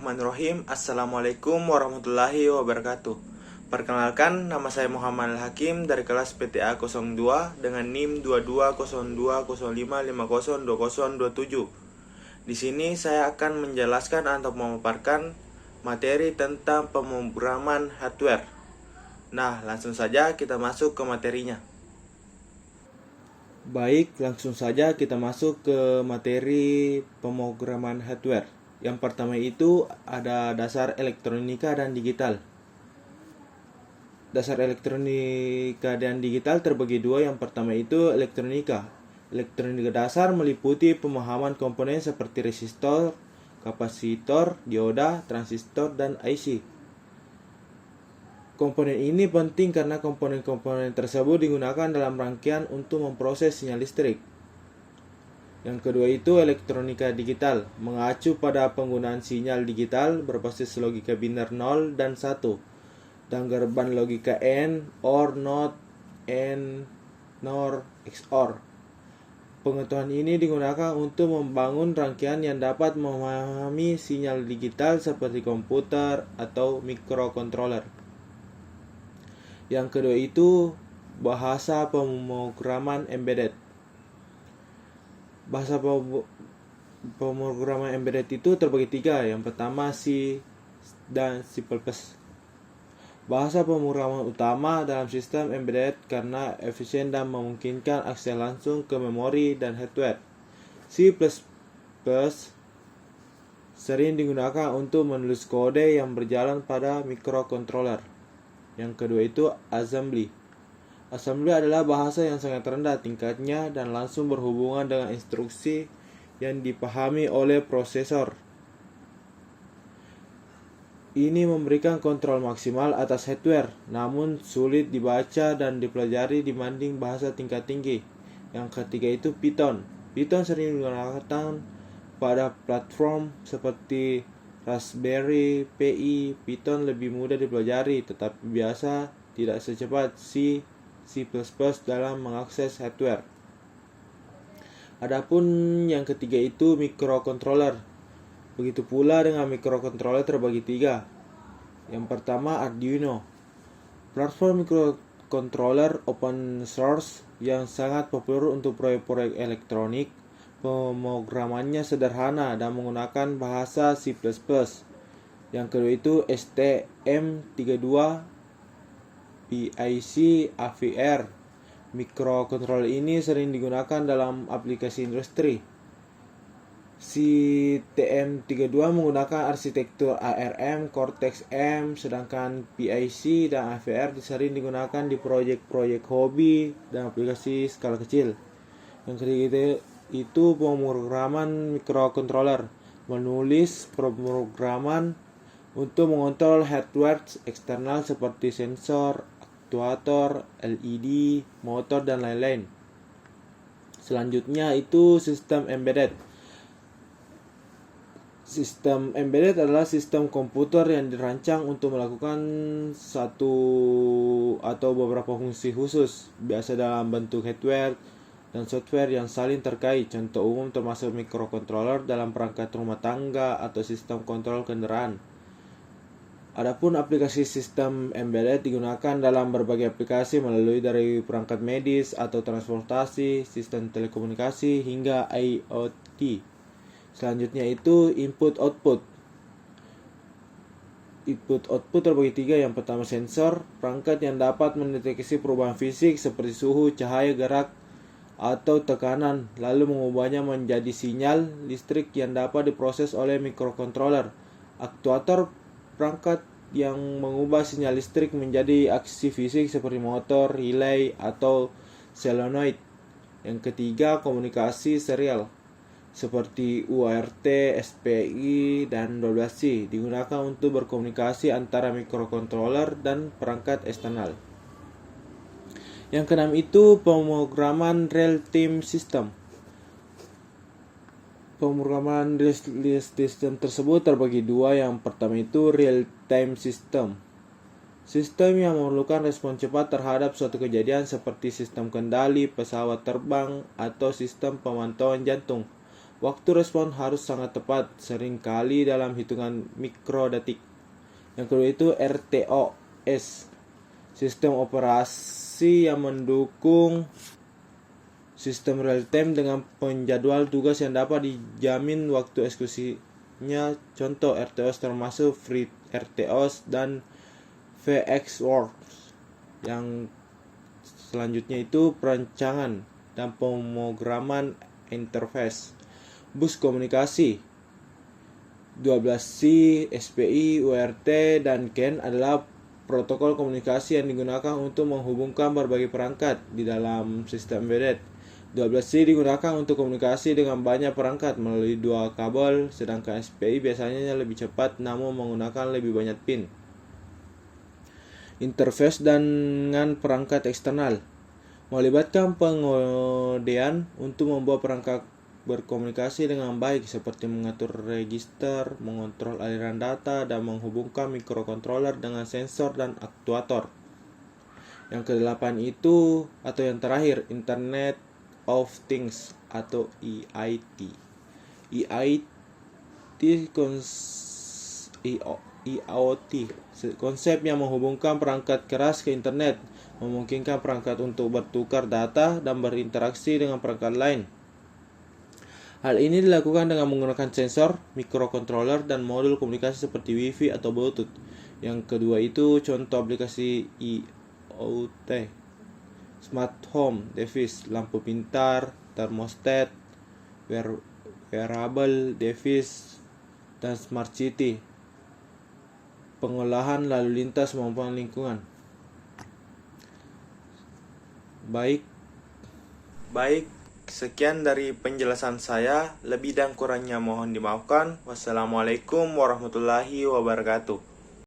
Bismillahirrahmanirrahim. Assalamualaikum warahmatullahi wabarakatuh. Perkenalkan, nama saya Muhammad Al-Hakim dari kelas PTA 02 dengan NIM 220205502027. Di sini saya akan menjelaskan atau memaparkan materi tentang pemrograman hardware. Nah, langsung saja kita masuk ke materinya. Baik, langsung saja kita masuk ke materi pemrograman hardware. Yang pertama itu ada dasar elektronika dan digital. Dasar elektronika dan digital terbagi dua. Yang pertama itu elektronika. Elektronika dasar meliputi pemahaman komponen seperti resistor, kapasitor, dioda, transistor, dan IC. Komponen ini penting karena komponen-komponen tersebut digunakan dalam rangkaian untuk memproses sinyal listrik. Yang kedua itu elektronika digital, mengacu pada penggunaan sinyal digital berbasis logika biner 0 dan 1 dan gerbang logika AND, OR, NOT, AND, NOR, XOR. Pengetahuan ini digunakan untuk membangun rangkaian yang dapat memahami sinyal digital seperti komputer atau microcontroller. Yang kedua itu bahasa pemrograman embedded. Bahasa pemrograman embedded itu terbagi tiga. Yang pertama C dan C++. Bahasa pemrograman utama dalam sistem embedded karena efisien dan memungkinkan akses langsung ke memori dan hardware. C++ sering digunakan untuk menulis kode yang berjalan pada microcontroller. Yang kedua itu assembly. Assembly adalah bahasa yang sangat rendah tingkatnya dan langsung berhubungan dengan instruksi yang dipahami oleh prosesor. Ini memberikan kontrol maksimal atas hardware, namun sulit dibaca dan dipelajari dibanding bahasa tingkat tinggi. Yang ketiga itu Python. Python sering digunakan pada platform seperti Raspberry Pi. Python lebih mudah dipelajari, tetapi biasa tidak secepat C++ dalam mengakses hardware. Adapun yang ketiga itu microcontroller. Begitu pula dengan microcontroller terbagi tiga. Yang pertama Arduino. Platform microcontroller open source yang sangat populer untuk proyek-proyek elektronik. Pemrogramannya sederhana dan menggunakan bahasa C++. Yang kedua itu STM32 PIC AVR. Microcontroller ini sering digunakan dalam aplikasi industri. STM32 menggunakan arsitektur ARM Cortex-M, sedangkan PIC dan AVR sering digunakan di proyek-proyek hobi dan aplikasi skala kecil. Yang ketiga itu pemrograman microcontroller, menulis pemrograman untuk mengontrol hardware eksternal seperti sensor, aktuator, LED, motor, dan lain-lain. Selanjutnya itu sistem embedded. Sistem embedded adalah sistem komputer yang dirancang untuk melakukan satu atau beberapa fungsi khusus, biasa dalam bentuk hardware dan software yang saling terkait. Contoh umum termasuk microcontroller dalam perangkat rumah tangga atau sistem kontrol kendaraan. Adapun aplikasi sistem embedded digunakan dalam berbagai aplikasi melalui dari perangkat medis atau transportasi, sistem telekomunikasi hingga IoT. Selanjutnya itu input-output. Input-output terbagi tiga. Yang pertama sensor, perangkat yang dapat mendeteksi perubahan fisik seperti suhu, cahaya, gerak, atau tekanan, lalu mengubahnya menjadi sinyal listrik yang dapat diproses oleh microcontroller. Aktuator, perangkat yang mengubah sinyal listrik menjadi aksi fisik seperti motor, relay, atau solenoid. Yang ketiga komunikasi serial seperti UART, SPI, dan 12C digunakan untuk berkomunikasi antara microcontroller dan perangkat eksternal. Yang keenam itu pemrograman real-time system. Pemrograman real-time system tersebut terbagi dua. Yang pertama itu real-time system. Sistem yang memerlukan respon cepat terhadap suatu kejadian seperti sistem kendali pesawat terbang atau sistem pemantauan jantung. Waktu respon harus sangat tepat, seringkali dalam hitungan mikrodetik. Yang kedua itu RTOS, sistem operasi yang mendukung sistem real time dengan penjadwal tugas yang dapat dijamin waktu eksekusinya. Contoh RTOS termasuk FreeRTOS dan VxWorks. Yang selanjutnya itu perancangan dan pemrograman interface. Bus komunikasi 12C, SPI, UART, dan CAN adalah protokol komunikasi yang digunakan untuk menghubungkan berbagai perangkat di dalam sistem embedded. 12C digunakan untuk komunikasi dengan banyak perangkat melalui dua kabel, sedangkan SPI biasanya lebih cepat namun menggunakan lebih banyak pin. Interface dengan perangkat eksternal melibatkan pengodean untuk membuat perangkat berkomunikasi dengan baik, seperti mengatur register, mengontrol aliran data, dan menghubungkan mikrokontroler dengan sensor dan aktuator. Yang kedelapan itu, atau yang terakhir, Internet of Things atau EIT. IoT, konsep yang menghubungkan perangkat keras ke internet, memungkinkan perangkat untuk bertukar data dan berinteraksi dengan perangkat lain. Hal ini dilakukan dengan menggunakan sensor, mikrokontroler, dan modul komunikasi seperti Wi-Fi atau Bluetooth. Yang kedua itu contoh aplikasi IoT: smart home device, lampu pintar, thermostat, wearable device, dan smart city, pengolahan lalu lintas maupun lingkungan. Baik, sekian dari penjelasan saya. Lebih dan kurangnya mohon dimaafkan. Wassalamualaikum warahmatullahi wabarakatuh.